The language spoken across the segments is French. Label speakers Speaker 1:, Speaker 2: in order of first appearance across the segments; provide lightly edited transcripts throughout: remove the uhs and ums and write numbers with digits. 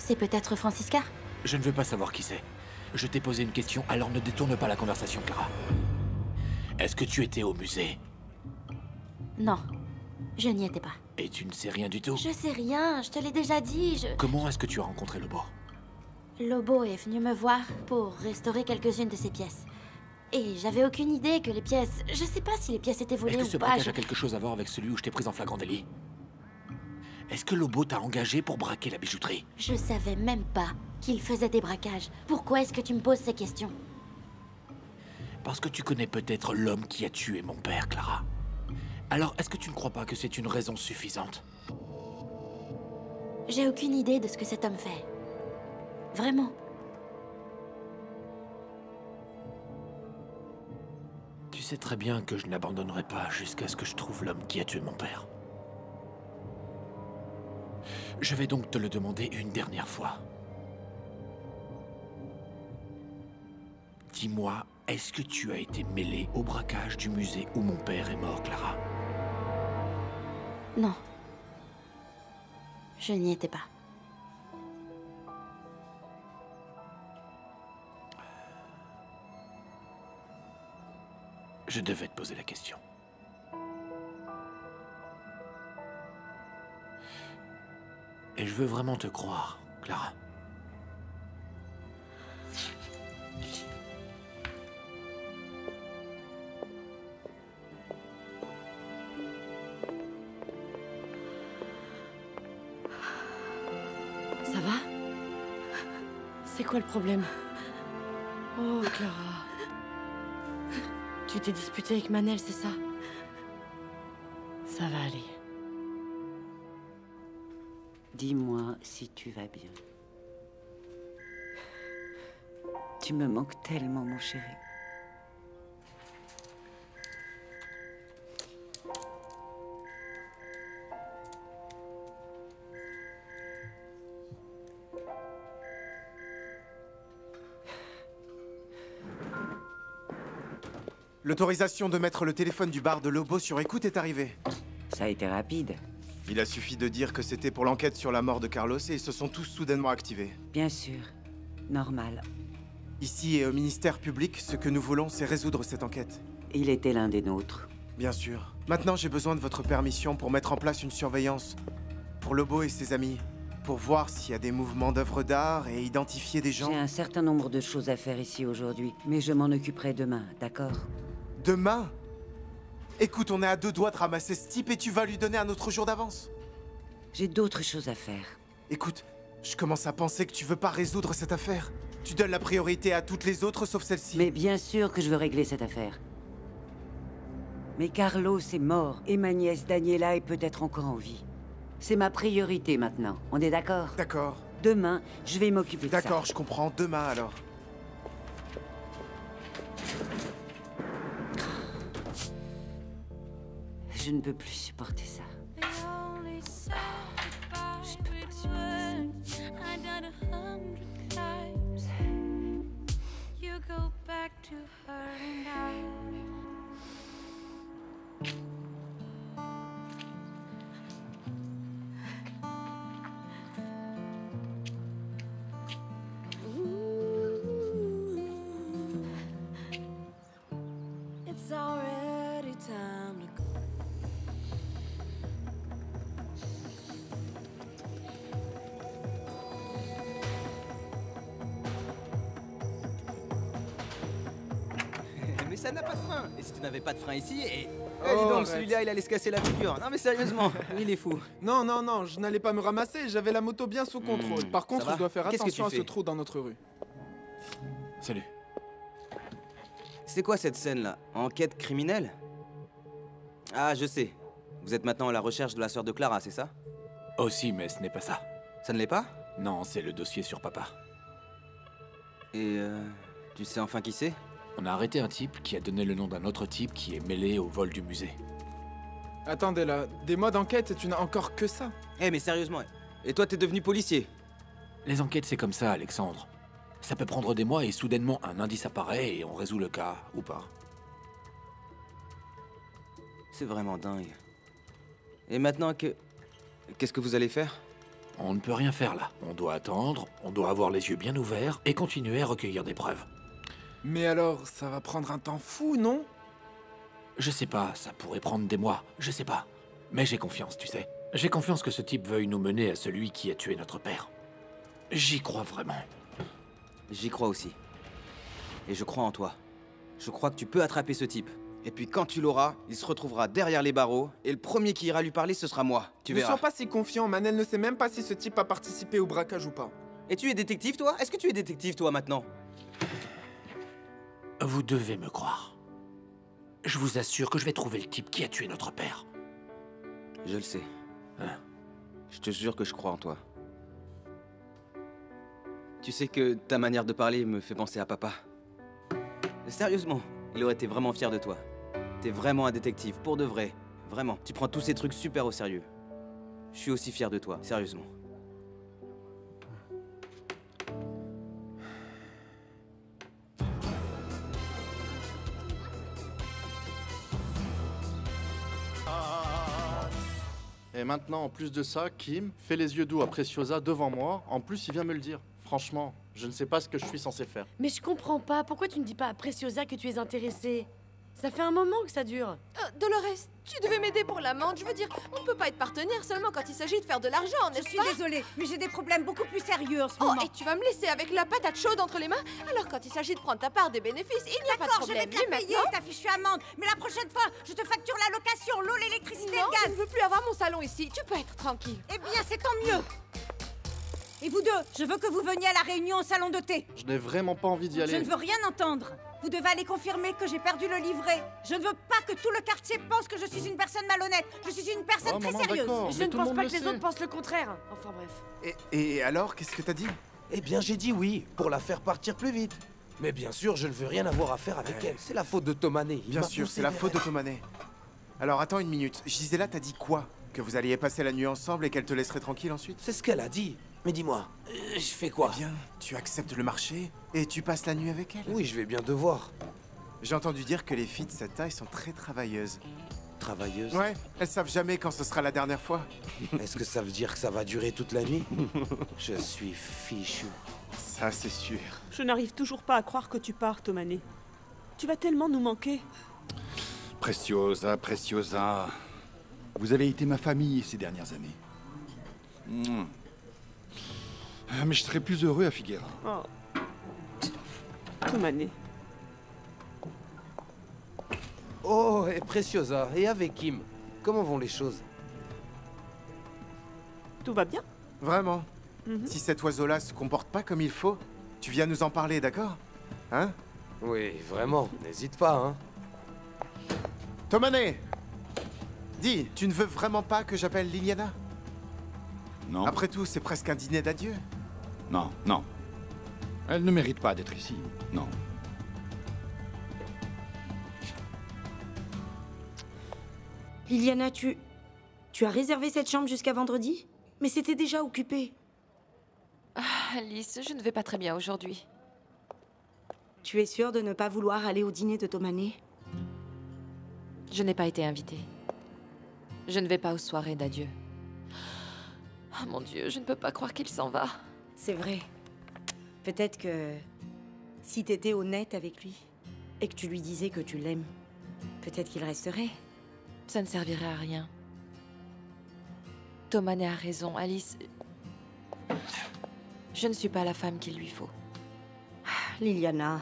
Speaker 1: C'est peut-être Francisca?
Speaker 2: Je ne veux pas savoir qui c'est. Je t'ai posé une question, alors ne détourne pas la conversation, Clara. Est-ce que tu étais au musée?
Speaker 1: Non, je n'y étais pas.
Speaker 2: Et tu ne sais rien du tout?
Speaker 1: Je sais rien, je te l'ai déjà dit,
Speaker 2: Comment est-ce que tu as rencontré Lobo?
Speaker 1: Lobo est venu me voir pour restaurer quelques-unes de ses pièces. Et j'avais aucune idée que les pièces... Je sais pas si les pièces étaient volées ou pas.
Speaker 2: Est-ce que ce braquage a quelque chose à voir avec celui où je t'ai pris en flagrant délit? Est-ce que Lobo t'a engagé pour braquer la bijouterie?
Speaker 1: Je savais même pas qu'il faisait des braquages. Pourquoi est-ce que tu me poses ces questions?
Speaker 2: Parce que tu connais peut-être l'homme qui a tué mon père, Clara. Alors, est-ce que tu ne crois pas que c'est une raison suffisante?
Speaker 1: J'ai aucune idée de ce que cet homme fait. Vraiment.
Speaker 2: Tu sais très bien que je n'abandonnerai pas jusqu'à ce que je trouve l'homme qui a tué mon père. Je vais donc te le demander une dernière fois. Dis-moi, est-ce que tu as été mêlée au braquage du musée où mon père est mort, Clara?
Speaker 1: Non. Je n'y étais pas.
Speaker 2: Je devais te poser la question. Et je veux vraiment te croire, Clara.
Speaker 3: Ça va? C'est quoi le problème? Oh, Clara. Tu t'es disputée avec Manel, c'est ça? Ça va aller.
Speaker 4: Dis-moi si tu vas bien. Tu me manques tellement, mon chéri.
Speaker 5: L'autorisation de mettre le téléphone du bar de Lobo sur écoute est arrivée.
Speaker 4: Ça a été rapide.
Speaker 5: Il a suffi de dire que c'était pour l'enquête sur la mort de Carlos et ils se sont tous soudainement activés.
Speaker 4: Bien sûr. Normal.
Speaker 5: Ici et au ministère public, ce que nous voulons, c'est résoudre cette enquête.
Speaker 4: Il était l'un des nôtres.
Speaker 5: Bien sûr. Maintenant, j'ai besoin de votre permission pour mettre en place une surveillance pour Lobo et ses amis, pour voir s'il y a des mouvements d'œuvres d'art et identifier des gens.
Speaker 4: J'ai un certain nombre de choses à faire ici aujourd'hui, mais je m'en occuperai demain, d'accord?
Speaker 5: Demain? Écoute, on est à 2 doigts de ramasser ce type et tu vas lui donner un autre jour d'avance.
Speaker 4: J'ai d'autres choses à faire.
Speaker 5: Écoute, je commence à penser que tu veux pas résoudre cette affaire. Tu donnes la priorité à toutes les autres sauf celle-ci.
Speaker 4: Mais bien sûr que je veux régler cette affaire. Mais Carlos est mort et ma nièce Daniela est peut-être encore en vie. C'est ma priorité maintenant, on est d'accord?
Speaker 5: D'accord.
Speaker 4: Demain, je vais m'occuper de ça.
Speaker 5: D'accord, je comprends. Demain alors.
Speaker 4: Je ne peux plus supporter ça. Je peux pas supporter
Speaker 6: It's already time to go.
Speaker 7: Mais ça n'a pas de frein. Et si tu n'avais pas de frein ici, et...
Speaker 8: Oh,
Speaker 7: dis donc,
Speaker 8: arrête.
Speaker 7: celui-là, il allait se casser la figure. Non mais sérieusement, il est fou.
Speaker 8: Non, non, non, je n'allais pas me ramasser, j'avais la moto bien sous contrôle. Par contre,
Speaker 7: va
Speaker 8: je dois faire
Speaker 7: Qu'est-ce que
Speaker 8: attention à
Speaker 7: tu
Speaker 8: ce
Speaker 7: fais
Speaker 8: trou dans notre rue.
Speaker 2: Salut.
Speaker 7: C'est quoi cette scène-là? Enquête criminelle? Ah, je sais. Vous êtes maintenant à la recherche de la sœur de Clara, c'est ça?
Speaker 2: Aussi, mais ce n'est pas ça.
Speaker 7: Ça ne l'est pas?
Speaker 2: Non, c'est le dossier sur papa.
Speaker 7: Et tu sais enfin qui c'est?
Speaker 2: On a arrêté un type qui a donné le nom d'un autre type qui est mêlé au vol du musée.
Speaker 8: Attendez là, des mois d'enquête et tu n'as encore que ça?
Speaker 7: Eh mais sérieusement, et toi t'es devenu policier?
Speaker 2: Les enquêtes, c'est comme ça, Alexandre. Ça peut prendre des mois et soudainement un indice apparaît et on résout le cas, ou pas.
Speaker 7: C'est vraiment dingue. Et maintenant que... Qu'est-ce que vous allez faire?
Speaker 2: On ne peut rien faire là. On doit attendre, on doit avoir les yeux bien ouverts et continuer à recueillir des preuves.
Speaker 8: Mais alors, ça va prendre un temps fou, non?
Speaker 2: Je sais pas, ça pourrait prendre des mois, je sais pas. Mais j'ai confiance, tu sais. J'ai confiance que ce type veuille nous mener à celui qui a tué notre père. J'y crois vraiment.
Speaker 7: J'y crois aussi. Et je crois en toi. Je crois que tu peux attraper ce type. Et puis quand tu l'auras, il se retrouvera derrière les barreaux, et le premier qui ira lui parler, ce sera moi. Tu
Speaker 8: Je me
Speaker 7: verras.
Speaker 8: sens pas si confiant, Manel ne sait même pas si ce type a participé au braquage ou pas.
Speaker 7: Et tu es détective, toi? Est-ce que tu es détective, toi, maintenant?
Speaker 2: Vous devez me croire. Je vous assure que je vais trouver le type qui a tué notre père.
Speaker 7: Je le sais.
Speaker 2: Hein?
Speaker 7: Je te jure que je crois en toi. Tu sais que ta manière de parler me fait penser à papa. Sérieusement, il aurait été vraiment fier de toi. T'es vraiment un détective, pour de vrai. Vraiment, tu prends tous ces trucs super au sérieux. Je suis aussi fier de toi, sérieusement.
Speaker 9: Et maintenant, en plus de ça, Kim fait les yeux doux à Preciosa devant moi. En plus, il vient me le dire. Franchement, je ne sais pas ce que je suis censé faire.
Speaker 3: Mais je comprends pas, pourquoi tu ne dis pas à Preciosa que tu es intéressé? Ça fait un moment que ça dure.
Speaker 10: Dolores, tu devais m'aider pour l'amende. Je veux dire, on ne peut pas être partenaire seulement quand il s'agit de faire de l'argent,
Speaker 11: Je
Speaker 10: n'est-ce
Speaker 11: suis
Speaker 10: pas?
Speaker 11: désolée, mais j'ai des problèmes beaucoup plus sérieux en ce
Speaker 10: Oh,
Speaker 11: moment.
Speaker 10: et tu vas me laisser avec la patate chaude entre les mains? Alors quand il s'agit de prendre ta part des bénéfices, il n'y a pas de
Speaker 11: D'accord, je vais
Speaker 10: problème.
Speaker 11: te la
Speaker 10: Mais
Speaker 11: payer,
Speaker 10: maintenant...
Speaker 11: ta fichue amende. Mais la prochaine fois, je te facture la location, l'eau, l'électricité,
Speaker 10: Non,
Speaker 11: le
Speaker 10: je
Speaker 11: gaz.
Speaker 10: ne veux plus avoir mon salon ici. Tu peux être tranquille.
Speaker 11: Eh bien, c'est tant mieux. Et vous deux, je veux que vous veniez à la réunion au salon de thé.
Speaker 9: Je n'ai vraiment pas envie d'y
Speaker 11: Je
Speaker 9: aller.
Speaker 11: ne veux rien entendre. Vous devez aller confirmer que j'ai perdu le livret. Je ne veux pas que tout le quartier pense que je suis une personne malhonnête. Je suis une personne
Speaker 9: Oh,
Speaker 11: très
Speaker 9: maman,
Speaker 11: sérieuse.
Speaker 9: d'accord.
Speaker 3: Je
Speaker 9: mais
Speaker 3: ne
Speaker 9: tout le
Speaker 3: pense
Speaker 9: monde
Speaker 3: pas
Speaker 9: le
Speaker 3: que les
Speaker 9: sait.
Speaker 3: autres pensent le contraire. Enfin bref.
Speaker 5: Et alors, qu'est-ce que t'as dit?
Speaker 12: Eh bien, j'ai dit oui, pour la faire partir plus vite. Mais bien sûr, je ne veux rien avoir à faire avec elle. C'est la faute de Tomané. Il
Speaker 5: Bien
Speaker 12: m'a
Speaker 5: sûr,
Speaker 12: poussé
Speaker 5: c'est la
Speaker 12: vers
Speaker 5: faute de
Speaker 12: elle.
Speaker 5: Tomané. Alors attends une minute. Gisela t'a dit quoi? Que vous alliez passer la nuit ensemble et qu'elle te laisserait tranquille ensuite?
Speaker 12: C'est ce qu'elle a dit. Mais dis-moi, je fais quoi?
Speaker 5: Eh bien, tu acceptes le marché et tu passes la nuit avec elle?
Speaker 12: Oui, je vais bien devoir.
Speaker 5: J'ai entendu dire que les filles de cette taille sont très travailleuses.
Speaker 12: Travailleuse.
Speaker 5: Ouais, elles savent jamais quand ce sera la dernière fois.
Speaker 12: Est-ce que ça veut dire que ça va durer toute la nuit? Je suis fichu.
Speaker 5: Ça, c'est sûr.
Speaker 13: Je n'arrive toujours pas à croire que tu pars, Tomané. Tu vas tellement nous manquer.
Speaker 14: Preciosa, Preciosa. Vous avez été ma famille ces dernières années. Mais je serais plus heureux à Figuera.
Speaker 13: Oh. Tomané.
Speaker 12: Oh, et Preciosa, et avec Kim, comment vont les choses?
Speaker 13: Tout va bien?
Speaker 5: Vraiment. Si cet oiseau-là se comporte pas comme il faut, tu viens nous en parler, d'accord? Hein?
Speaker 12: Oui, vraiment, n'hésite pas, hein.
Speaker 5: Tomané! Dis, tu ne veux vraiment pas que j'appelle Liliana?
Speaker 14: Non.
Speaker 5: Après tout, c'est presque un dîner d'adieu.
Speaker 14: Non, non. Elle ne mérite pas d'être ici. Non.
Speaker 15: Liliana, tu as réservé cette chambre jusqu'à vendredi? Mais c'était déjà occupé.
Speaker 3: Ah, Alice, je ne vais pas très bien aujourd'hui.
Speaker 15: Tu es sûre de ne pas vouloir aller au dîner de Tomané?
Speaker 3: Je n'ai pas été invitée. Je ne vais pas aux soirées d'adieu. Oh mon Dieu, je ne peux pas croire qu'il s'en va.
Speaker 15: C'est vrai. Peut-être que si t'étais honnête avec lui et que tu lui disais que tu l'aimes, peut-être qu'il resterait.
Speaker 3: Ça ne servirait à rien. Tomané a raison, Alice. Je ne suis pas la femme qu'il lui faut.
Speaker 15: Liliana,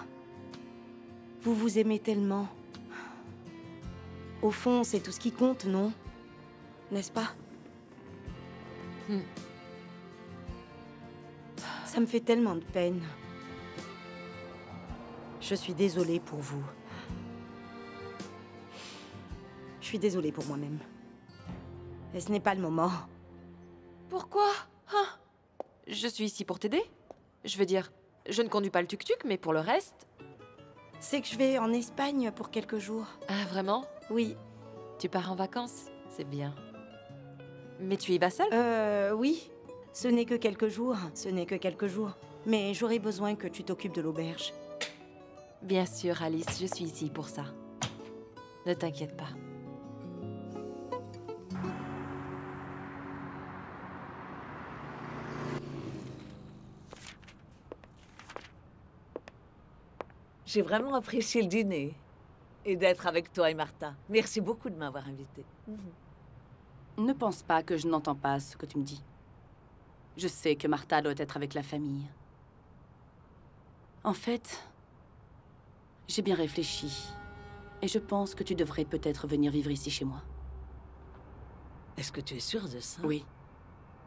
Speaker 15: vous vous aimez tellement. Au fond, c'est tout ce qui compte, non? N'est-ce pas? Ça me fait tellement de peine. Je suis désolée pour vous. Je suis désolée pour moi-même. Et ce n'est pas le moment.
Speaker 3: Pourquoi? Hein? Je suis ici pour t'aider. Je veux dire, je ne conduis pas le tuk-tuk, mais pour le reste...
Speaker 15: C'est que je vais en Espagne pour quelques jours.
Speaker 3: Ah, vraiment?
Speaker 15: Oui.
Speaker 3: Tu pars en vacances? C'est bien. Mais tu y vas seule?
Speaker 15: Oui. Ce n'est que quelques jours. Ce n'est que quelques jours. Mais j'aurais besoin que tu t'occupes de l'auberge.
Speaker 3: Bien sûr, Alice, je suis ici pour ça. Ne t'inquiète pas.
Speaker 16: J'ai vraiment apprécié le dîner. Et d'être avec toi et Martha. Merci beaucoup de m'avoir invitée.
Speaker 15: Ne pense pas que je n'entends pas ce que tu me dis. Je sais que Martha doit être avec la famille. En fait, j'ai bien réfléchi. Et je pense que tu devrais peut-être venir vivre ici chez moi.
Speaker 16: Est-ce que tu es sûre de ça?
Speaker 15: Oui.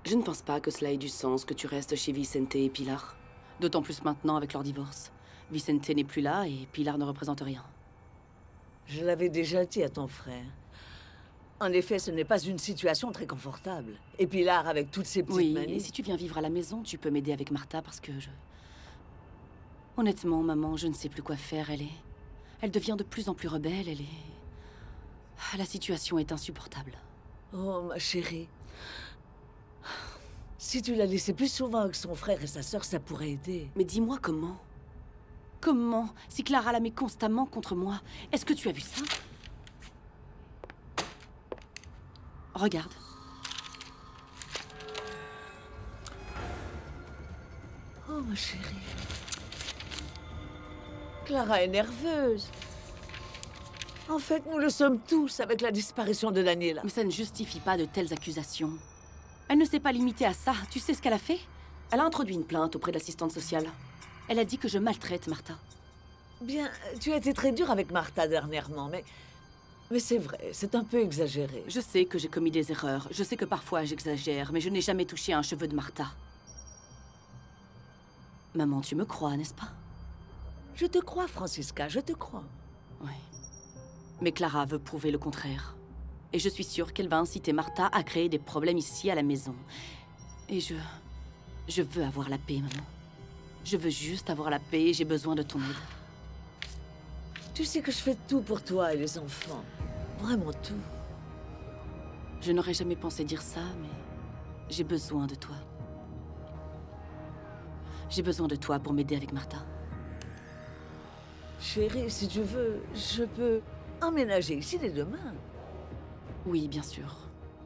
Speaker 15: Je ne pense pas que cela ait du sens que tu restes chez Vicente et Pilar. D'autant plus maintenant avec leur divorce. Vicente n'est plus là et Pilar ne représente rien.
Speaker 16: Je l'avais déjà dit à ton frère. En effet, ce n'est pas une situation très confortable. Et Pilar, avec toutes ses petites manies...
Speaker 15: Oui, et si tu viens vivre à la maison, tu peux m'aider avec Martha parce que je... Honnêtement, maman, je ne sais plus quoi faire. Elle devient de plus en plus rebelle, La situation est insupportable.
Speaker 16: Oh, ma chérie. Si tu la laissais plus souvent avec son frère et sa sœur, ça pourrait aider.
Speaker 15: Mais dis-moi comment? Comment? Si Clara la met constamment contre moi, est-ce que tu as vu ça? Regarde.
Speaker 16: Oh, ma chérie. Clara est nerveuse. En fait, nous le sommes tous avec la disparition de Daniela.
Speaker 15: Mais ça ne justifie pas de telles accusations. Elle ne s'est pas limitée à ça. Tu sais ce qu'elle a fait? Elle a introduit une plainte auprès de l'assistante sociale. Elle a dit que je maltraite Martha.
Speaker 16: Bien, tu as été très dur avec Martha dernièrement, mais c'est vrai, c'est un peu exagéré.
Speaker 15: Je sais que j'ai commis des erreurs. Je sais que parfois j'exagère, mais je n'ai jamais touché à un cheveu de Martha. Maman, tu me crois, n'est-ce pas?
Speaker 16: Je te crois, Francisca, je te crois.
Speaker 15: Oui. Mais Clara veut prouver le contraire. Et je suis sûre qu'elle va inciter Martha à créer des problèmes ici à la maison. Et je veux avoir la paix, maman. Je veux juste avoir la paix et j'ai besoin de ton aide.
Speaker 16: Tu sais que je fais tout pour toi et les enfants. Vraiment tout.
Speaker 15: Je n'aurais jamais pensé dire ça, mais j'ai besoin de toi. J'ai besoin de toi pour m'aider avec Martha.
Speaker 16: Chérie, si tu veux, je peux emménager ici dès demain.
Speaker 15: Oui, bien sûr.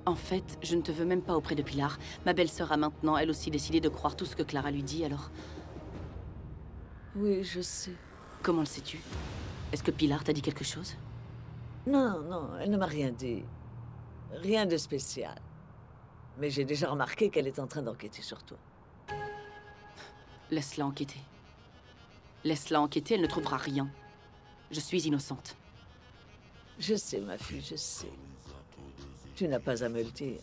Speaker 15: En fait, je ne te veux même pas auprès de Pilar. Ma belle-sœur a maintenant, elle aussi, décidé de croire tout ce que Clara lui dit, alors...
Speaker 16: Oui, je sais.
Speaker 15: Comment le sais-tu? Est-ce que Pilar t'a dit quelque chose?
Speaker 16: Non, non, elle ne m'a rien dit. Rien de spécial. Mais j'ai déjà remarqué qu'elle est en train d'enquêter sur toi.
Speaker 15: Laisse-la enquêter. Laisse-la enquêter, elle ne trouvera rien. Je suis innocente.
Speaker 16: Je sais, ma fille, je sais. Tu n'as pas à me le dire.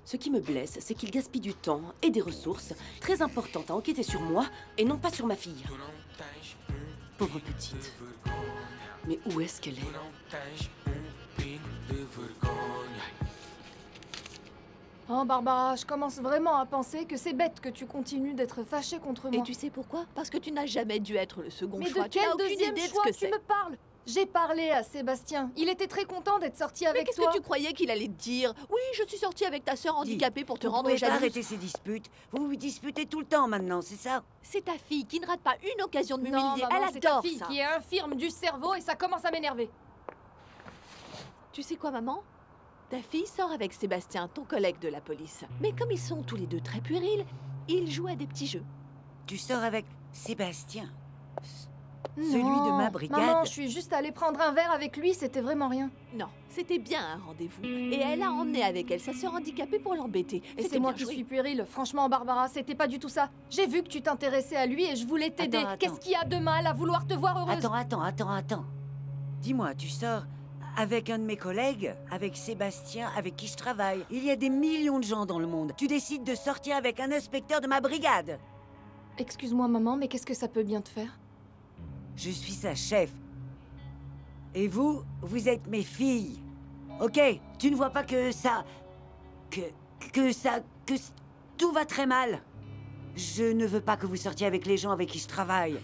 Speaker 15: Ce qui me blesse, c'est qu'il gaspille du temps et des ressources très importantes à enquêter sur moi et non pas sur ma fille. Pauvre petite. Mais où est-ce qu'elle est?
Speaker 17: Oh Barbara, je commence vraiment à penser que c'est bête que tu continues d'être fâchée contre moi.
Speaker 10: Et tu sais pourquoi? Parce que tu n'as jamais dû être le second
Speaker 17: Mais
Speaker 10: choix.
Speaker 17: de quel deuxième choix
Speaker 10: de ce que
Speaker 17: tu me parles? J'ai parlé à Sébastien. Il était très content d'être sorti avec toi.
Speaker 10: Mais qu'est-ce que tu croyais qu'il allait te dire? Oui, je suis sortie avec ta sœur handicapée pour te rendre
Speaker 4: jalouse.
Speaker 10: jalouse.
Speaker 4: Arrêtez ces disputes. Vous vous disputez tout le temps maintenant, c'est ça?
Speaker 10: C'est ta fille qui ne rate pas une occasion de
Speaker 17: Non,
Speaker 10: m'humilier.
Speaker 17: maman,
Speaker 10: Elle
Speaker 17: c'est ta
Speaker 10: adore
Speaker 17: fille
Speaker 10: ça.
Speaker 17: qui est infirme du cerveau et ça commence à m'énerver.
Speaker 10: Tu sais quoi, maman? Ta fille sort avec Sébastien, ton collègue de la police. Mais comme ils sont tous les deux très puérils, ils jouent à des petits jeux.
Speaker 4: Tu sors avec Sébastien?
Speaker 17: Non,
Speaker 4: Celui de ma brigade?
Speaker 17: Maman, je suis juste allée prendre un verre avec lui, c'était vraiment rien.
Speaker 10: Non, c'était bien un rendez-vous. Et elle a emmené avec elle sa sœur handicapée pour l'embêter.
Speaker 17: Et c'est moi qui suis puérile. Franchement, Barbara, c'était pas du tout ça. J'ai vu que tu t'intéressais à lui et je voulais t'aider.
Speaker 4: Attends.
Speaker 17: Qu'est-ce qu'il y a de mal à vouloir te voir heureuse?
Speaker 4: Attends. Dis-moi, tu sors avec un de mes collègues, avec Sébastien, avec qui je travaille. Il y a des millions de gens dans le monde. Tu décides de sortir avec un inspecteur de ma brigade.
Speaker 17: Excuse-moi, maman, mais qu'est-ce que ça peut bien te faire?
Speaker 4: Je suis sa chef. Et vous êtes mes filles. Ok? Tu ne vois pas que ça... que tout va très mal. Je ne veux pas que vous sortiez avec les gens avec qui je travaille.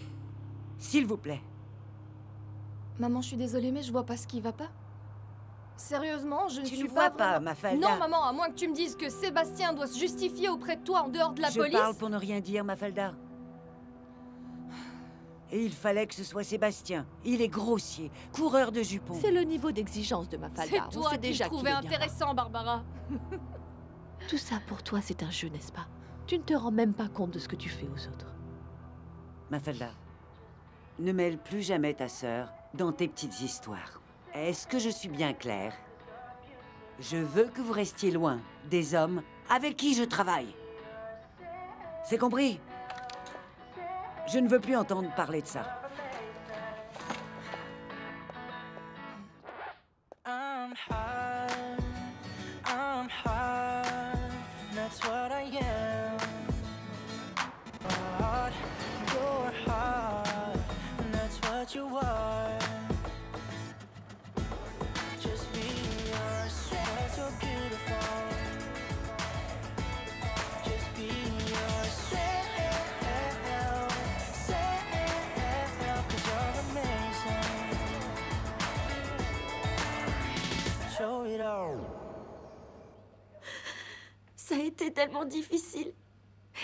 Speaker 4: S'il vous plaît.
Speaker 17: Maman, je suis désolée, mais je vois pas ce qui va pas. Sérieusement, je ne suis
Speaker 4: Tu ne
Speaker 17: pas
Speaker 4: vois pas,
Speaker 17: vraiment...
Speaker 4: Mafalda.
Speaker 17: Non, maman, à moins que tu me dises que Sébastien doit se justifier auprès de toi en dehors de la police.
Speaker 4: Je parle pour ne rien dire, Mafalda. Et il fallait que ce soit Sébastien. Il est grossier, coureur de jupons.
Speaker 10: C'est le niveau d'exigence de Mafalda.
Speaker 17: C'est toi qui le trouvais intéressant, Barbara.
Speaker 10: Tout ça pour toi, c'est un jeu, n'est-ce pas? Tu ne te rends même pas compte de ce que tu fais aux autres.
Speaker 4: Mafalda, ne mêle plus jamais ta sœur dans tes petites histoires. Est-ce que je suis bien claire? Je veux que vous restiez loin des hommes avec qui je travaille. C'est compris? Je ne veux plus entendre parler de ça.
Speaker 6: I'm hard, that's what I am. Hard, you're hard, and that's what you are. Just be yourself, so beautiful. Just be yourself, cause you're amazing. Show it all.
Speaker 1: Ça a été tellement difficile.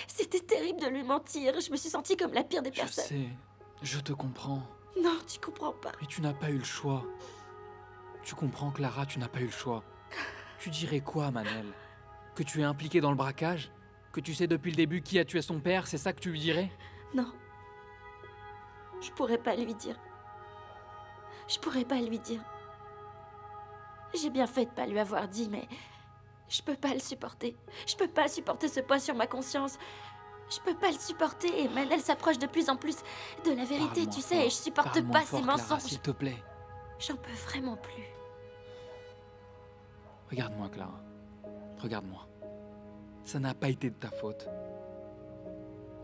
Speaker 1: C'était terrible de lui mentir. Je me suis sentie comme la pire des personnes.
Speaker 18: Je sais, je te comprends.
Speaker 1: Non, tu comprends pas.
Speaker 18: Mais tu n'as pas eu le choix. Tu comprends, Clara, tu n'as pas eu le choix. Tu dirais quoi, Manel? Que tu es impliquée dans le braquage? Que tu sais depuis le début qui a tué son père? C'est ça que tu lui dirais?
Speaker 1: Non. Je pourrais pas lui dire. Je pourrais pas lui dire. J'ai bien fait de pas lui avoir dit, mais... je peux pas le supporter. Je peux pas supporter ce poids sur ma conscience. Je peux pas le supporter et Manel s'approche de plus en plus de la vérité, tu sais, et je supporte pas ces
Speaker 18: Clara,
Speaker 1: mensonges.
Speaker 18: s'il te plaît.
Speaker 1: J'en peux vraiment plus.
Speaker 18: Regarde-moi, Clara. Regarde-moi. Ça n'a pas été de ta faute.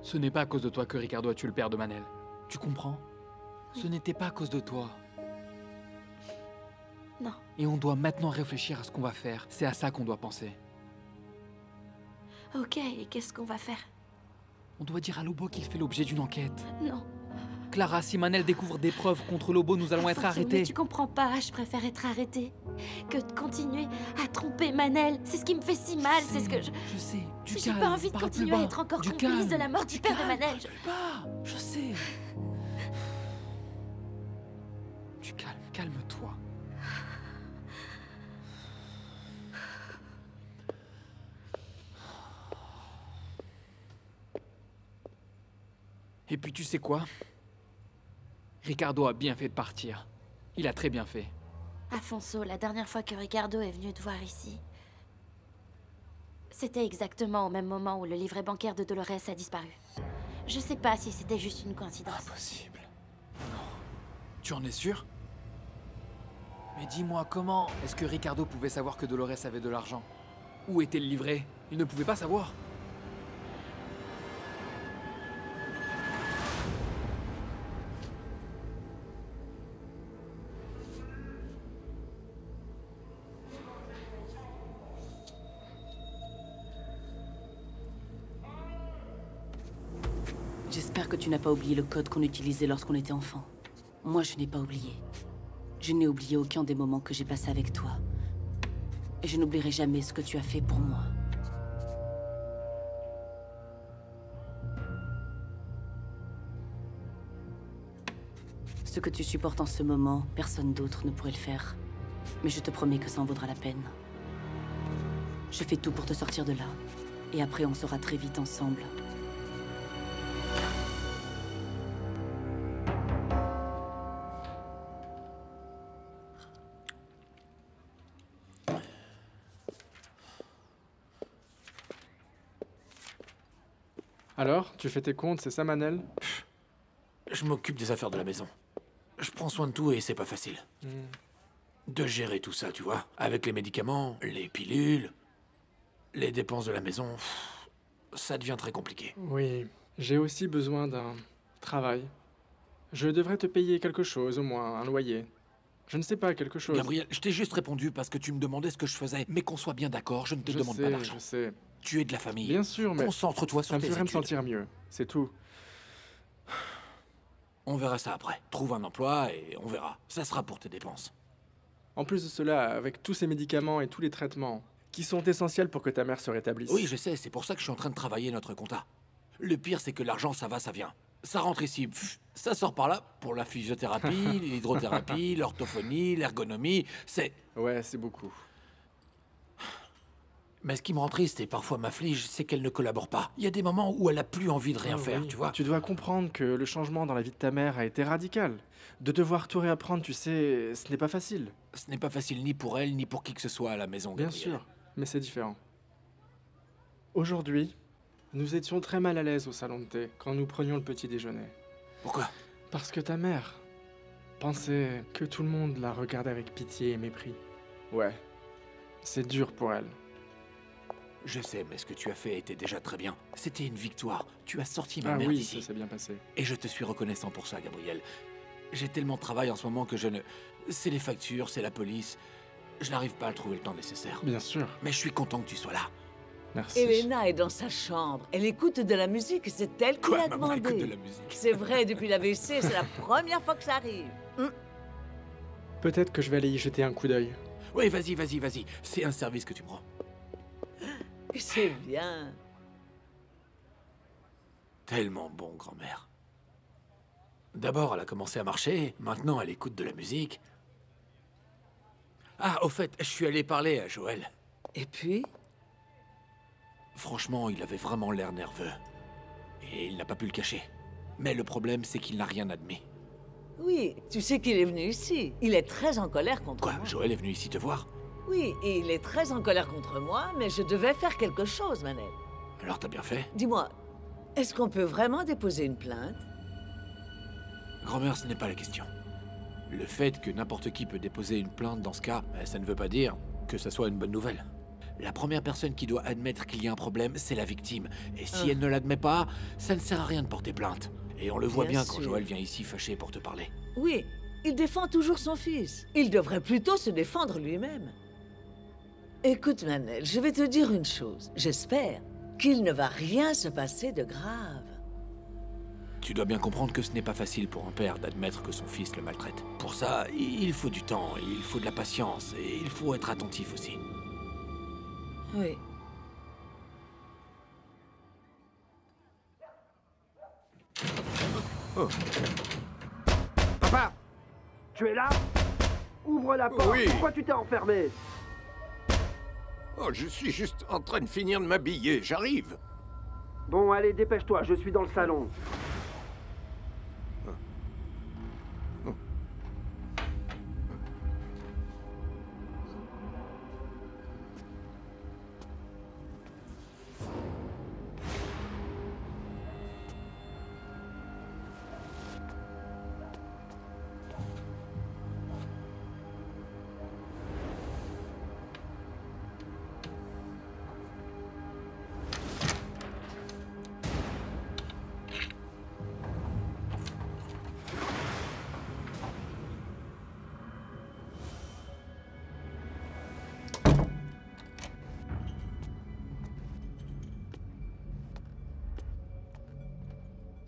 Speaker 18: Ce n'est pas à cause de toi que Ricardo a tué le père de Manel. Tu comprends? Ce n'était pas à cause de toi.
Speaker 1: Non.
Speaker 18: Et on doit maintenant réfléchir à ce qu'on va faire. C'est à ça qu'on doit penser.
Speaker 1: Ok, et qu'est-ce qu'on va faire?
Speaker 18: On doit dire à Lobo qu'il fait l'objet d'une enquête.
Speaker 1: Non.
Speaker 18: Clara, si Manel découvre des preuves contre Lobo, nous allons être
Speaker 1: Attention,
Speaker 18: arrêtés.
Speaker 1: mais tu comprends pas, je préfère être arrêtée que de continuer à tromper Manel. C'est ce qui me fait si mal, c'est ce que je...
Speaker 18: Je sais, du
Speaker 1: J'ai
Speaker 18: calme,
Speaker 1: pas envie de
Speaker 18: parle
Speaker 1: continuer
Speaker 18: plus
Speaker 1: à
Speaker 18: bas.
Speaker 1: être encore
Speaker 18: Du
Speaker 1: complice
Speaker 18: calme,
Speaker 1: de la mort du père de Manel.
Speaker 18: Je sais. Du calme, calme-toi. Et puis tu sais quoi? Ricardo a bien fait de partir. Il a très bien fait.
Speaker 1: Afonso, la dernière fois que Ricardo est venu te voir ici, c'était exactement au même moment où le livret bancaire de Dolores a disparu. Je sais pas si c'était juste une coïncidence.
Speaker 18: Impossible. Non. Tu en es sûr? Mais dis-moi, comment est-ce que Ricardo pouvait savoir que Dolores avait de l'argent? Où était le livret? Il ne pouvait pas savoir.
Speaker 15: J'espère que tu n'as pas oublié le code qu'on utilisait lorsqu'on était enfant. Moi, je n'ai pas oublié. Je n'ai oublié aucun des moments que j'ai passés avec toi. Et je n'oublierai jamais ce que tu as fait pour moi. Ce que tu supportes en ce moment, personne d'autre ne pourrait le faire. Mais je te promets que ça en vaudra la peine. Je fais tout pour te sortir de là. Et après, on sera très vite ensemble.
Speaker 8: Alors, tu fais tes comptes, c'est ça, Manel?
Speaker 2: Je m'occupe des affaires de la maison. Je prends soin de tout et c'est pas facile. De gérer tout ça, tu vois. Avec les médicaments, les pilules, les dépenses de la maison, ça devient très compliqué.
Speaker 8: Oui, j'ai aussi besoin d'un travail. Je devrais te payer quelque chose, au moins un loyer. Je ne sais pas, quelque chose.
Speaker 2: Gabriel, je t'ai juste répondu parce que tu me demandais ce que je faisais. Mais qu'on soit bien d'accord, je ne te demande pas d'argent.
Speaker 8: Je sais.
Speaker 2: Tu es de la famille.
Speaker 8: Bien sûr, mais...
Speaker 2: Concentre-toi sur
Speaker 8: ça me
Speaker 2: tes
Speaker 8: ferait me
Speaker 2: études.
Speaker 8: sentir mieux, c'est tout.
Speaker 2: On verra ça après. Trouve un emploi et on verra. Ça sera pour tes dépenses.
Speaker 8: En plus de cela, avec tous ces médicaments et tous les traitements, qui sont essentiels pour que ta mère se rétablisse.
Speaker 2: Oui, je sais, c'est pour ça que je suis en train de travailler notre compta. Le pire, c'est que l'argent, ça va, ça vient. Ça rentre ici, ça sort par là, pour la physiothérapie, l'hydrothérapie, l'orthophonie, l'ergonomie, c'est...
Speaker 8: Ouais, c'est beaucoup.
Speaker 2: Mais ce qui me rend triste et parfois m'afflige, c'est qu'elle ne collabore pas. Il y a des moments où elle a plus envie de rien faire,
Speaker 8: oui.
Speaker 2: tu vois.
Speaker 8: Tu dois comprendre que le changement dans la vie de ta mère a été radical. De devoir tout réapprendre, tu sais, ce n'est pas facile.
Speaker 2: Ce n'est pas facile ni pour elle, ni pour qui que ce soit à la maison,
Speaker 8: Bien
Speaker 2: Gabriel.
Speaker 8: sûr, mais c'est différent. Aujourd'hui, nous étions très mal à l'aise au salon de thé quand nous prenions le petit déjeuner.
Speaker 2: Pourquoi?
Speaker 8: Parce que ta mère pensait que tout le monde la regardait avec pitié et mépris. Ouais, c'est dur pour elle.
Speaker 2: Je sais, mais ce que tu as fait était déjà très bien. C'était une victoire. Tu as sorti ma mère
Speaker 8: oui,
Speaker 2: d'ici.
Speaker 8: ça s'est bien passé.
Speaker 2: Et je te suis reconnaissant pour ça, Gabriel. J'ai tellement de travail en ce moment que je ne... C'est les factures, c'est la police. Je n'arrive pas à trouver le temps nécessaire.
Speaker 8: Bien sûr.
Speaker 2: Mais je suis content que tu sois là.
Speaker 8: Merci.
Speaker 16: Elena est dans sa chambre. Elle écoute de la musique, c'est elle qui l'a
Speaker 2: maman écoute
Speaker 16: demandé.
Speaker 2: de la musique.
Speaker 16: C'est vrai, depuis l'AVC, c'est la première fois que ça arrive.
Speaker 8: Peut-être que je vais aller y jeter un coup d'œil.
Speaker 2: Oui, vas-y, vas-y, vas-y. C'est un service que tu prends.
Speaker 16: C'est bien.
Speaker 2: Tellement bon, grand-mère. D'abord, elle a commencé à marcher. Maintenant, elle écoute de la musique. Ah, au fait, je suis allé parler à Joël.
Speaker 16: Et puis?
Speaker 2: Franchement, il avait vraiment l'air nerveux. Et il n'a pas pu le cacher. Mais le problème, c'est qu'il n'a rien admis.
Speaker 16: Oui, tu sais qu'il est venu ici. Il est très en colère contre moi.
Speaker 2: Quoi, Joël est venu ici te voir?
Speaker 16: Oui, et il est très en colère contre moi, mais je devais faire quelque chose, Manel.
Speaker 2: Alors t'as bien fait?
Speaker 16: Dis-moi, est-ce qu'on peut vraiment déposer une plainte?
Speaker 2: Grand-mère, ce n'est pas la question. Le fait que n'importe qui peut déposer une plainte dans ce cas, ça ne veut pas dire que ça soit une bonne nouvelle. La première personne qui doit admettre qu'il y a un problème, c'est la victime. Et si elle ne l'admet pas, ça ne sert à rien de porter plainte. Et on le voit bien quand
Speaker 16: sûr.
Speaker 2: Joël vient ici fâché pour te parler.
Speaker 16: Oui, il défend toujours son fils. Il devrait plutôt se défendre lui-même. Écoute, Manel, je vais te dire une chose. J'espère qu'il ne va rien se passer de grave.
Speaker 2: Tu dois bien comprendre que ce n'est pas facile pour un père d'admettre que son fils le maltraite. Pour ça, il faut du temps, il faut de la patience, et il faut être attentif aussi.
Speaker 16: Oui.
Speaker 19: Oh. Papa! Tu es là? Ouvre la porte!
Speaker 12: Oui.
Speaker 19: Pourquoi tu t'es enfermé?
Speaker 12: Oh, je suis juste en train de finir de m'habiller, j'arrive.
Speaker 19: Bon, allez, dépêche-toi, je suis dans le salon.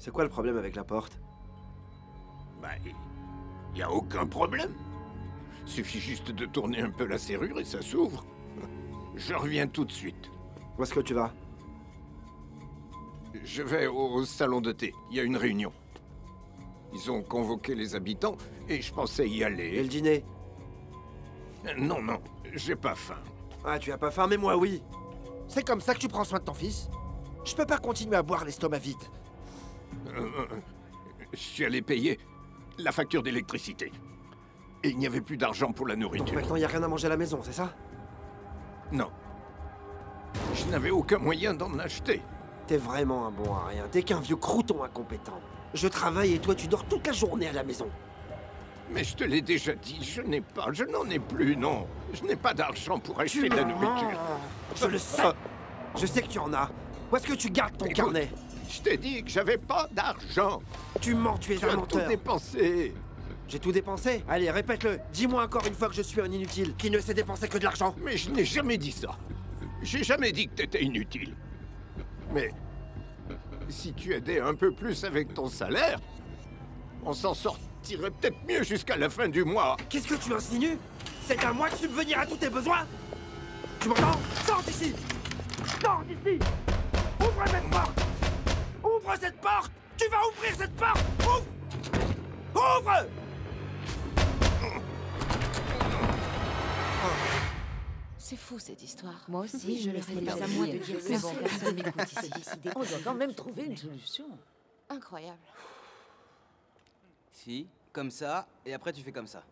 Speaker 19: C'est quoi le problème avec la porte?
Speaker 12: Bah, y a aucun problème. Suffit juste de tourner un peu la serrure et ça s'ouvre. Je reviens tout de suite.
Speaker 19: Où est-ce que tu vas?
Speaker 12: Je vais au salon de thé. Il y a une réunion. Ils ont convoqué les habitants et je pensais y aller.
Speaker 19: Et le dîner?
Speaker 12: Non, non, j'ai pas faim.
Speaker 19: Ah, tu as pas faim, mais moi oui. C'est comme ça que tu prends soin de ton fils? Je peux pas continuer à boire l'estomac vide.
Speaker 12: Je suis allé payer la facture d'électricité. Et il n'y avait plus d'argent pour la nourriture.
Speaker 19: Donc maintenant, il n'y a rien à manger à la maison, c'est ça?
Speaker 12: Non. Je n'avais aucun moyen d'en acheter.
Speaker 19: T'es vraiment un bon à rien. T'es qu'un vieux crouton incompétent. Je travaille et toi, tu dors toute la journée à la maison.
Speaker 12: Mais je te l'ai déjà dit, je n'en ai plus, non. Je n'ai pas d'argent pour acheter de la nourriture.
Speaker 19: Je le sais. Je sais que tu en as. Où est-ce que tu gardes ton carnet?
Speaker 12: Je t'ai dit que j'avais pas d'argent.
Speaker 19: Tu mens, tu es un menteur.
Speaker 12: Tu as tout dépensé.
Speaker 19: J'ai tout dépensé? Allez, répète-le. Dis-moi encore une fois que je suis un inutile, qui ne sait dépenser que de l'argent.
Speaker 12: Mais je n'ai jamais dit ça. J'ai jamais dit que t'étais inutile. Mais si tu aidais un peu plus avec ton salaire, on s'en sortirait peut-être mieux jusqu'à la fin du mois.
Speaker 19: Qu'est-ce que tu insinues? C'est à moi de subvenir à tous tes besoins? Tu m'entends? Sors d'ici! Sors d'ici! Ouvre cette porte! Ouvre cette porte! Tu vas ouvrir cette porte! Ouvre! Ouvre!
Speaker 3: C'est fou cette histoire.
Speaker 1: Moi aussi, je le
Speaker 3: sais
Speaker 1: sais.
Speaker 3: pas
Speaker 1: C'est à moi de dire
Speaker 3: mais
Speaker 1: ça.
Speaker 3: bon, personne m'écoute ici.
Speaker 16: On doit quand même trouver une solution.
Speaker 3: Incroyable.
Speaker 7: Si, comme ça, et après tu fais comme ça.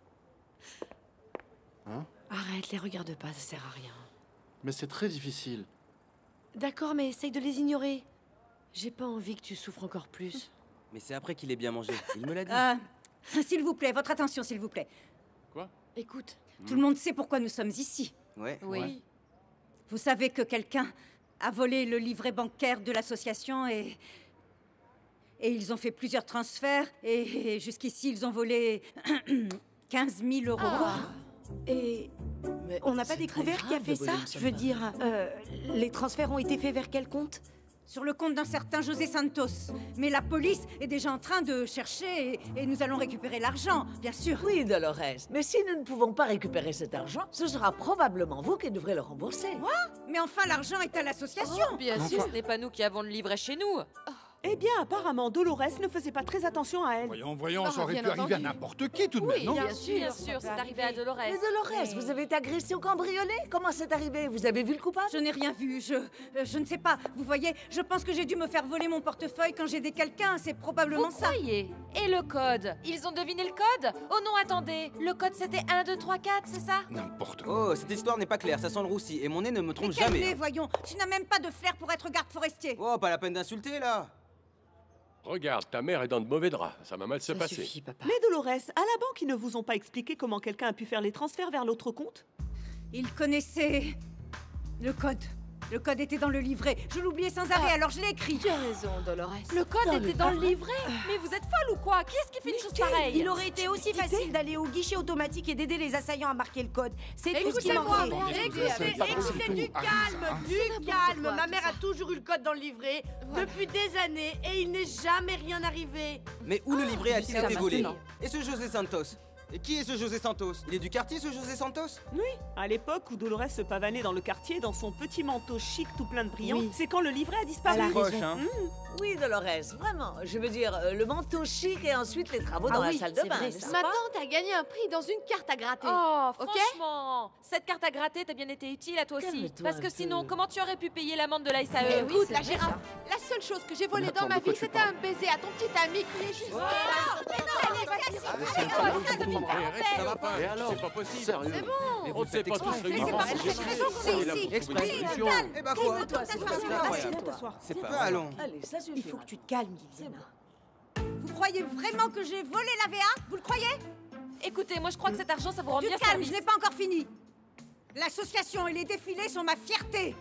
Speaker 9: Hein?
Speaker 1: Arrête, les regarde pas, ça sert à rien.
Speaker 9: Mais c'est très difficile.
Speaker 1: D'accord, mais essaye de les ignorer. J'ai pas envie que tu souffres encore plus.
Speaker 7: Mais c'est après qu'il ait bien mangé. Il me l'a dit.
Speaker 11: S'il vous plaît, votre attention, s'il vous plaît.
Speaker 18: Quoi?
Speaker 1: Écoute.
Speaker 11: Tout le monde sait pourquoi nous sommes ici.
Speaker 7: Ouais.
Speaker 1: Oui.
Speaker 7: Ouais.
Speaker 11: Vous savez que quelqu'un a volé le livret bancaire de l'association et ils ont fait plusieurs transferts et jusqu'ici ils ont volé 15 000 €.
Speaker 1: Et on n'a pas découvert qui a fait ça? Je veux dire, les transferts ont été faits vers quel compte?
Speaker 11: Sur le compte d'un certain José Santos. Mais la police est déjà en train de chercher et nous allons récupérer l'argent, bien sûr.
Speaker 16: Oui, Dolores, mais si nous ne pouvons pas récupérer cet argent, ce sera probablement vous qui devrez le rembourser.
Speaker 11: Quoi? Mais enfin, l'argent est à l'association.
Speaker 3: Oh, bien sûr, ce n'est pas nous qui avons le livret chez nous.
Speaker 13: Eh bien, apparemment, Dolores ne faisait pas très attention à elle.
Speaker 14: Voyons, ça aurait pu arriver à n'importe qui tout de même, non?
Speaker 3: Bien sûr, c'est arrivé à Dolores.
Speaker 16: Mais Dolores, vous avez été agressée au cambriolé? Comment c'est arrivé? Vous avez vu le coupable?
Speaker 11: Je n'ai rien vu, je ne sais pas. Vous voyez, je pense que j'ai dû me faire voler mon portefeuille quand j'ai aidé quelqu'un, c'est probablement
Speaker 3: Vous
Speaker 11: ça.
Speaker 3: croyez? Et le code? Ils ont deviné le code? Oh non, attendez, le code c'était 1, 2, 3, 4, c'est ça?
Speaker 14: N'importe quoi.
Speaker 7: Oh, cette histoire n'est pas claire, ça sent le roussi, et mon nez ne me trompe
Speaker 11: Mais quel
Speaker 7: jamais.
Speaker 11: nez, voyons. Tu n'as même pas de flair pour être garde forestier.
Speaker 7: Oh, pas la peine d'insulter, là.
Speaker 20: Regarde, ta mère est dans de mauvais draps. Ça va mal se passer.
Speaker 13: Mais Dolores, à la banque, ils ne vous ont pas expliqué comment quelqu'un a pu faire les transferts vers l'autre compte?
Speaker 11: Il connaissait le code. Le code était dans le livret. Je l'oubliais sans arrêt, alors je l'ai écrit.
Speaker 3: Tu as raison, Dolores. Le code était dans le livret? Mais vous êtes folle ou quoi? Qui est-ce qui fait une chose pareille?
Speaker 1: Il aurait été aussi facile d'aller au guichet automatique et d'aider les assaillants à marquer le code. C'est tout ce qui
Speaker 21: Écoutez-moi,
Speaker 1: manquait.
Speaker 21: écoutez, du calme. Ma mère a toujours eu le code dans le livret depuis des années et il n'est jamais rien arrivé.
Speaker 7: Mais où le livret a-t-il
Speaker 21: jusqu'à
Speaker 7: été volé?
Speaker 21: maintenant.
Speaker 7: Et ce José Santos? Et qui est ce José Santos? Il est du quartier, ce José Santos?
Speaker 13: Oui, à l'époque où Dolores se pavanait dans le quartier dans son petit manteau chic tout plein de brillants,
Speaker 16: Oui.
Speaker 13: c'est quand le livret a disparu.
Speaker 16: Oui, Dolores, vraiment. Je veux dire, le manteau chic et ensuite les travaux dans la salle de bain. n'est-ce
Speaker 21: Ma
Speaker 16: pas?
Speaker 21: tante a gagné un prix dans une carte à gratter.
Speaker 3: Oh,
Speaker 21: ok?
Speaker 3: franchement, cette carte à gratter t'a bien été utile à toi aussi.
Speaker 21: Calme-toi
Speaker 3: Parce que
Speaker 21: un
Speaker 3: sinon,
Speaker 21: peu.
Speaker 3: comment tu aurais pu payer l'amende de l'ASAE?
Speaker 21: Écoute, la girafe, la seule chose que j'ai volée dans ma vie, c'était un baiser à ton petit ami qui est juste...
Speaker 20: Ça va pas, c'est pas possible.
Speaker 21: Sérieux. C'est bon.
Speaker 20: On ne sait pas tous
Speaker 21: Mais
Speaker 20: réunis.
Speaker 21: c'est pas pour cette raison qu'on est ici.
Speaker 7: Eh ben quoi? C'est pas allons.
Speaker 16: Allez, ça suffit.
Speaker 1: Il faut que tu te calmes, Liliana.
Speaker 11: Vous croyez vraiment que j'ai volé la VA? Vous le croyez?
Speaker 3: Écoutez, moi je crois que cet argent, ça vous rend
Speaker 11: Du
Speaker 3: bien
Speaker 11: calme,
Speaker 3: service.
Speaker 11: je n'ai pas encore fini. L'association et les défilés sont ma fierté.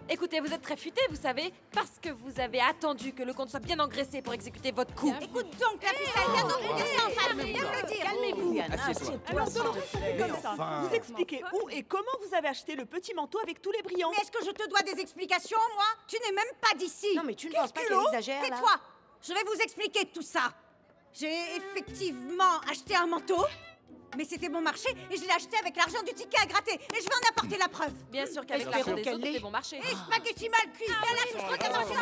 Speaker 3: Écoutez, vous êtes très futé, vous savez, parce que vous avez attendu que le compte soit bien engraissé pour exécuter votre coup.
Speaker 11: Écoute donc, la ficelle, viens donc me dire ça en famille, viens me le dire.
Speaker 13: Calmez-vous.
Speaker 7: Assieds-toi.
Speaker 13: Alors Dolores, on fait comme ça.
Speaker 14: enfin.
Speaker 13: Vous expliquez où et comment vous avez acheté le petit manteau avec tous les brillants.
Speaker 11: Mais est-ce que je te dois des explications, moi? Tu n'es même pas d'ici.
Speaker 1: Non, mais tu ne penses pas qu'elle exagère, là?
Speaker 11: Tais-toi. Je vais vous expliquer tout ça. J'ai effectivement acheté un manteau, mais c'était bon marché et je l'ai acheté avec l'argent du ticket à gratter. Et je vais en apporter la preuve.
Speaker 3: Bien sûr qu'avec l'argent des autres, c'est bon marché.
Speaker 11: Et spaghetti mal cuit, viens là, je crois que c'est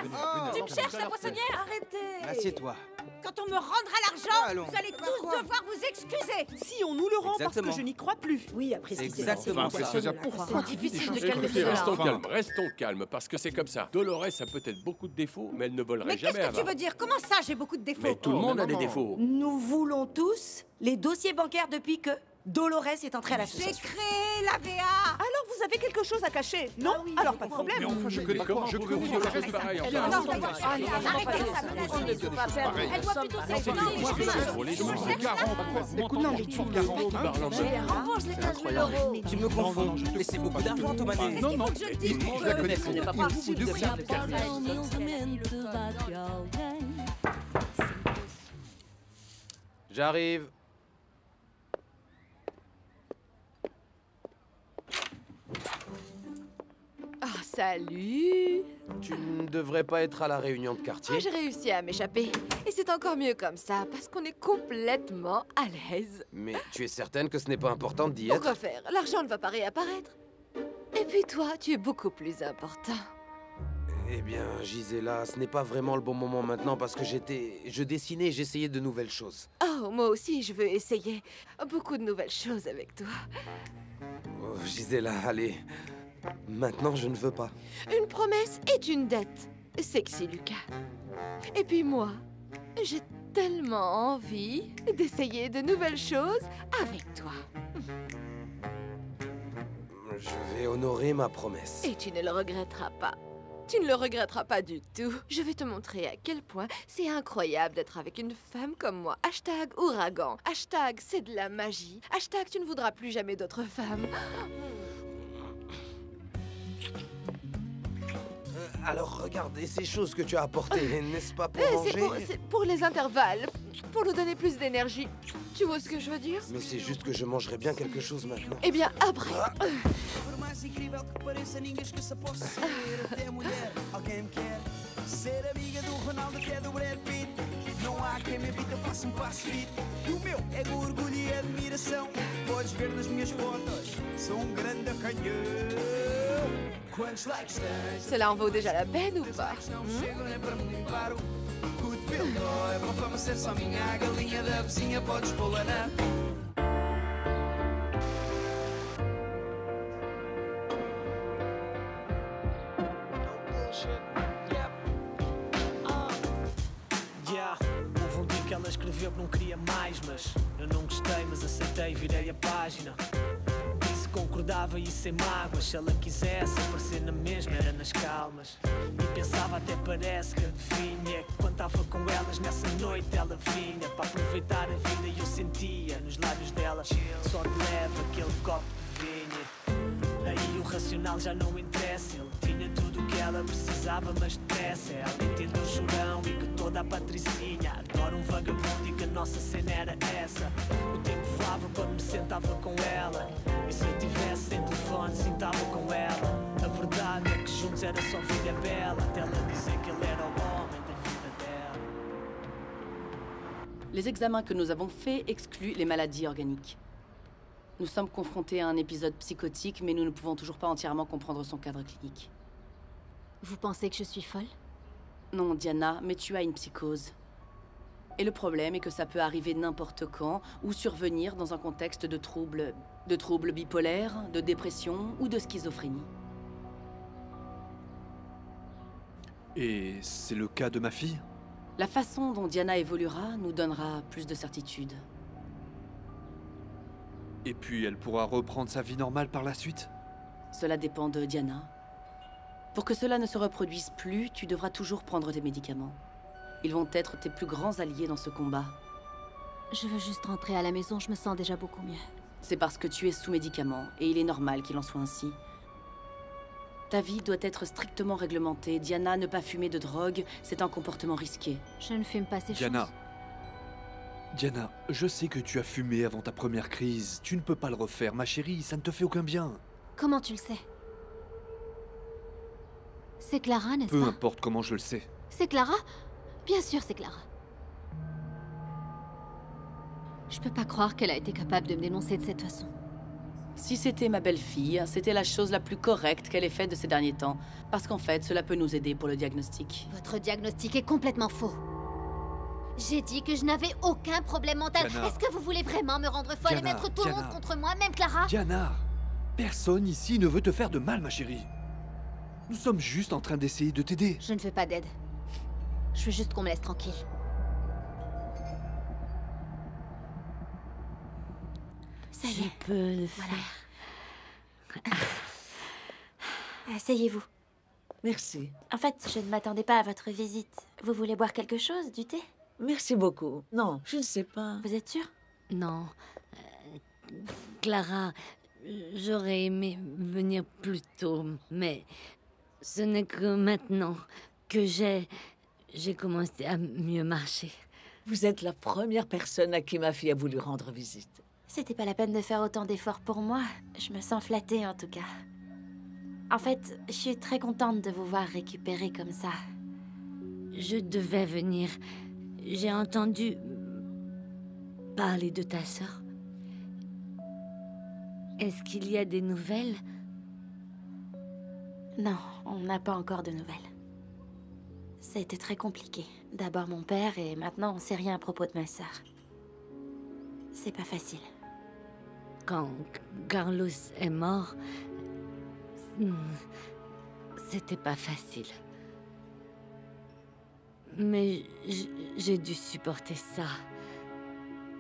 Speaker 11: moi.
Speaker 3: Tu me cherches, la poissonnière?
Speaker 11: Arrêtez.
Speaker 7: Assieds-toi.
Speaker 11: Quand on me rendra l'argent,
Speaker 7: allons.
Speaker 11: vous allez tous devoir vous excuser.
Speaker 13: Si on nous le rend
Speaker 7: Exactement.
Speaker 13: parce que je n'y crois plus.
Speaker 1: Oui, après
Speaker 7: C'est exactement ça.
Speaker 14: Pourquoi tu dis des choses comme
Speaker 20: Écoutez,
Speaker 14: ça?
Speaker 20: restons calmes, parce que c'est comme ça. Dolores a peut-être beaucoup de défauts, mais elle ne volerait
Speaker 11: Mais qu'est-ce
Speaker 20: jamais
Speaker 11: que tu
Speaker 20: avant.
Speaker 11: veux dire? Comment ça, j'ai beaucoup de défauts?
Speaker 20: Mais tout le monde a des défauts.
Speaker 1: Nous voulons tous les dossiers bancaires depuis que Dolores est entrée à
Speaker 11: J'ai
Speaker 1: l'association.
Speaker 11: créé la VA.
Speaker 13: Alors vous avez quelque chose à cacher? Non? Alors pas de problème.
Speaker 14: Mais enfin, je connais
Speaker 20: Comment
Speaker 14: pas. Je
Speaker 20: pouvez-vous
Speaker 14: connais
Speaker 20: dire des choses pareilles
Speaker 11: Non,
Speaker 20: enfin?
Speaker 11: arrêtez ça,
Speaker 16: On ne peut pas faire
Speaker 11: Elle doit plutôt s'excuser.
Speaker 20: Moi, je voler
Speaker 14: Je mange 40.
Speaker 20: Écoute, non, mais tu parlant de...
Speaker 16: rembourse les 15 000 €.
Speaker 7: Tu me confonds. Mais c'est beaucoup d'argent, Thomas.
Speaker 14: Non, non,
Speaker 11: je le dise.
Speaker 14: je la connais.
Speaker 16: Ce n'est pas possible de faire le
Speaker 7: J'arrive.
Speaker 21: Ah, salut.
Speaker 22: Tu ne devrais pas être à la réunion de quartier.
Speaker 21: Ah, j'ai réussi à m'échapper. Et c'est encore mieux comme ça, parce qu'on est complètement à l'aise.
Speaker 22: Mais tu es certaine que ce n'est pas important d'y
Speaker 21: Pourquoi
Speaker 22: être?
Speaker 21: faire? L'argent ne va pas réapparaître. Et puis toi, tu es beaucoup plus important.
Speaker 22: Eh bien, Gisela, ce n'est pas vraiment le bon moment maintenant parce que je dessinais et j'essayais de nouvelles choses.
Speaker 21: Oh, moi aussi, je veux essayer beaucoup de nouvelles choses avec toi.
Speaker 22: Oh, Gisela, allez. Maintenant, je ne veux pas.
Speaker 3: Une promesse est une dette. Sexy, Lucas. Et puis moi, j'ai tellement envie d'essayer de nouvelles choses avec toi.
Speaker 22: Je vais honorer ma promesse.
Speaker 3: Et tu ne le regretteras pas. Tu ne le regretteras pas du tout. Je vais te montrer à quel point c'est incroyable d'être avec une femme comme moi. Hashtag ouragan. Hashtag c'est de la magie. Hashtag tu ne voudras plus jamais d'autres femmes.
Speaker 22: Alors regardez ces choses que tu as apportées, n'est-ce pas pour manger?
Speaker 3: C'est pour les intervalles, pour nous donner plus d'énergie. Tu vois ce que je veux dire?
Speaker 22: Mais c'est juste que je mangerais bien quelque chose maintenant.
Speaker 3: Eh bien, après.
Speaker 6: Por mais incrível que pareça, ninguém esqueça, posso ser até mulher. Alguém me quer ser amiga do Ronaldo, até do Brad Pitt. Não há quem me evite, eu faço passo fit. E o meu é com orgulho e admiração. Podes ver nas minhas fotos, sou grande canhão. Quantos likes tens?
Speaker 3: Cela en vaut déjà la peine ou pas?
Speaker 6: Não chegam nem para me limpar o cu de pelo. É bom fama ser só minha, a galinha da vizinha, podes pô-la na... Houve dia que ela escreveu que não queria mais, mas eu não gostei, mas aceitei, virei a página. Disse que concordava e sem mágoas, se ela quisesse aparecer na mesma era nas calmas. E pensava até parece que adivinha, que quando estava com elas nessa noite ela vinha para aproveitar a vida e eu sentia nos lábios dela só de leve aquele copo de vinha. Aí o racional já não interessa, ele tinha tudo o que ela precisava, mas depressa. Ela entendeu o chorão e que toda a patricinha adora um vagabundo e que a nossa cena era essa. O tempo voava quando me sentava com ela, e se eu tivesse sem telefone sentava com ela. A verdade é que juntos era só vida bela, até ela dizer que ele era o homem da vida dela.
Speaker 15: Les examens que nous avons faits excluent les maladies organiques. Nous sommes confrontés à un épisode psychotique, mais nous ne pouvons toujours pas entièrement comprendre son cadre clinique.
Speaker 1: Vous pensez que je suis folle?
Speaker 15: Non, Diana, mais tu as une psychose. Et le problème est que ça peut arriver n'importe quand, ou survenir dans un contexte de troubles bipolaires, de dépression ou de schizophrénie.
Speaker 5: Et c'est le cas de ma fille?
Speaker 15: La façon dont Diana évoluera nous donnera plus de certitude.
Speaker 5: Et puis elle pourra reprendre sa vie normale par la suite?
Speaker 15: Cela dépend de Diana. Pour que cela ne se reproduise plus, tu devras toujours prendre tes médicaments. Ils vont être tes plus grands alliés dans ce combat.
Speaker 1: Je veux juste rentrer à la maison, je me sens déjà beaucoup mieux.
Speaker 15: C'est parce que tu es sous médicaments, et il est normal qu'il en soit ainsi. Ta vie doit être strictement réglementée. Diana, ne pas fumer de drogue, c'est un comportement risqué.
Speaker 1: Je ne fume pas ces
Speaker 5: Diana.
Speaker 1: choses.
Speaker 5: Diana, je sais que tu as fumé avant ta première crise. Tu ne peux pas le refaire, ma chérie, ça ne te fait aucun bien.
Speaker 1: Comment tu le sais? C'est Clara, n'est-ce
Speaker 5: Peu
Speaker 1: pas?
Speaker 5: importe comment je le sais.
Speaker 1: C'est Clara? Bien sûr, c'est Clara. Je peux pas croire qu'elle a été capable de me dénoncer de cette façon.
Speaker 15: Si c'était ma belle-fille, c'était la chose la plus correcte qu'elle ait faite de ces derniers temps. Parce qu'en fait, cela peut nous aider pour le diagnostic.
Speaker 1: Votre diagnostic est complètement faux. J'ai dit que je n'avais aucun problème mental.
Speaker 5: Diana.
Speaker 1: Est-ce que vous voulez vraiment me rendre folle
Speaker 5: Diana,
Speaker 1: et mettre tout le
Speaker 5: Diana.
Speaker 1: monde contre moi, même Clara?
Speaker 5: Diana, personne ici ne veut te faire de mal, ma chérie. Nous sommes juste en train d'essayer de t'aider.
Speaker 1: Je ne veux pas d'aide. Je veux juste qu'on me laisse tranquille. Ça y est.
Speaker 17: Je peux le faire.
Speaker 1: Asseyez-vous.
Speaker 16: Merci.
Speaker 1: En fait, je ne m'attendais pas à votre visite. Vous voulez boire quelque chose, du thé?
Speaker 16: Merci beaucoup. Non, je ne sais pas.
Speaker 1: Vous êtes sûr?
Speaker 17: Non. Clara, j'aurais aimé venir plus tôt, mais ce n'est que maintenant que j'ai commencé à mieux marcher.
Speaker 16: Vous êtes la première personne à qui ma fille a voulu rendre visite.
Speaker 1: C'était pas la peine de faire autant d'efforts pour moi. Je me sens flattée, en tout cas. En fait, je suis très contente de vous voir récupérer comme ça.
Speaker 17: Je devais venir. J'ai entendu parler de ta sœur. Est-ce qu'il y a des nouvelles?
Speaker 1: Non, on n'a pas encore de nouvelles. Ça a été très compliqué. D'abord mon père et maintenant on sait rien à propos de ma sœur. C'est pas facile.
Speaker 17: quand Carlos est mort, c'était pas facile. Mais j'ai dû supporter ça.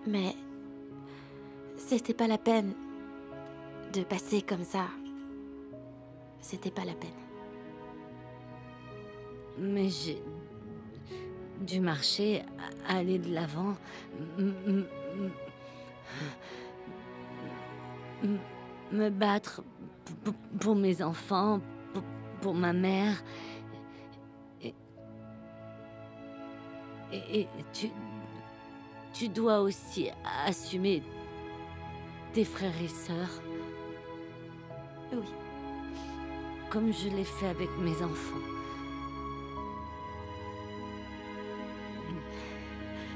Speaker 1: Mais c'était pas la peine de passer comme ça. C'était pas la peine.
Speaker 17: Mais j'ai dû marcher, aller de l'avant, me battre pour mes enfants, pour ma mère. Et tu dois aussi assumer tes frères et sœurs.
Speaker 1: Oui.
Speaker 17: Comme je l'ai fait avec mes enfants.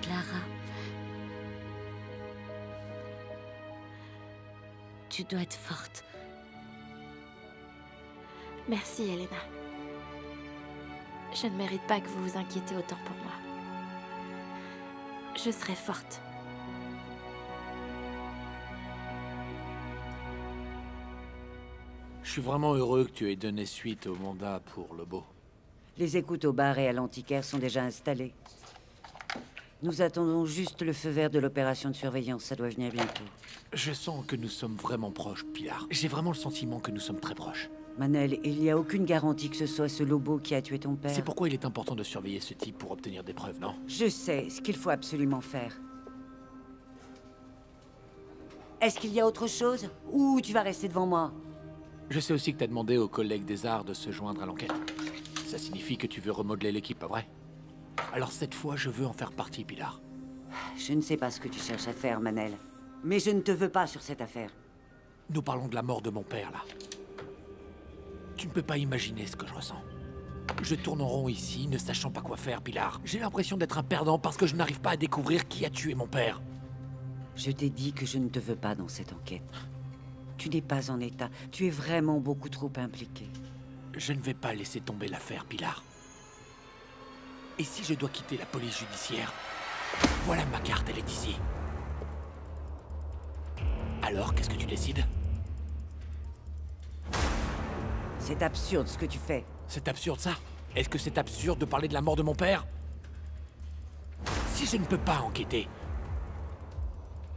Speaker 17: Clara, tu dois être forte.
Speaker 1: Merci, Elena. Je ne mérite pas que vous vous inquiétez autant pour moi. Je serai forte.
Speaker 2: Je suis vraiment heureux que tu aies donné suite au mandat pour Lobo.
Speaker 4: Les écoutes au bar et à l'antiquaire sont déjà installées. Nous attendons juste le feu vert de l'opération de surveillance, ça doit venir bientôt.
Speaker 2: Je sens que nous sommes vraiment proches, Pilar. J'ai vraiment le sentiment que nous sommes très proches.
Speaker 4: Manel, il n'y a aucune garantie que ce soit ce Lobo qui a tué ton père.
Speaker 2: C'est pourquoi il est important de surveiller ce type pour obtenir des preuves, non?
Speaker 4: Je sais ce qu'il faut absolument faire. Est-ce qu'il y a autre chose? Ou tu vas rester devant moi?
Speaker 2: Je sais aussi que t'as demandé aux collègues des arts de se joindre à l'enquête. Ça signifie que tu veux remodeler l'équipe, pas vrai? Alors cette fois, je veux en faire partie, Pilar.
Speaker 4: Je ne sais pas ce que tu cherches à faire, Manel. Mais je ne te veux pas sur cette affaire.
Speaker 2: Nous parlons de la mort de mon père, là. Tu ne peux pas imaginer ce que je ressens. Je tourne en rond ici, ne sachant pas quoi faire, Pilar. J'ai l'impression d'être un perdant parce que je n'arrive pas à découvrir qui a tué mon père.
Speaker 4: Je t'ai dit que je ne te veux pas dans cette enquête. Tu n'es pas en état. Tu es vraiment beaucoup trop impliqué.
Speaker 2: Je ne vais pas laisser tomber l'affaire, Pilar. Et si je dois quitter la police judiciaire? Voilà ma carte, elle est ici. Alors, qu'est-ce que tu décides?
Speaker 4: C'est absurde ce que tu fais.
Speaker 2: C'est absurde, ça? Est-ce que c'est absurde de parler de la mort de mon père? Si je ne peux pas enquêter,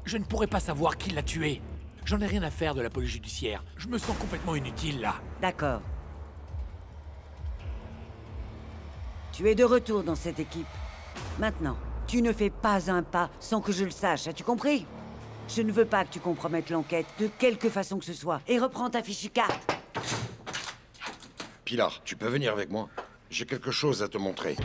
Speaker 2: je ne pourrai pas savoir qui l'a tué. J'en ai rien à faire de la police judiciaire. Je me sens complètement inutile, là.
Speaker 4: D'accord. Tu es de retour dans cette équipe. Maintenant, tu ne fais pas un pas sans que je le sache, as-tu compris? Je ne veux pas que tu compromettes l'enquête de quelque façon que ce soit. Et reprends ta fichue carte.
Speaker 14: Pilar, tu peux venir avec moi? J'ai quelque chose à te montrer.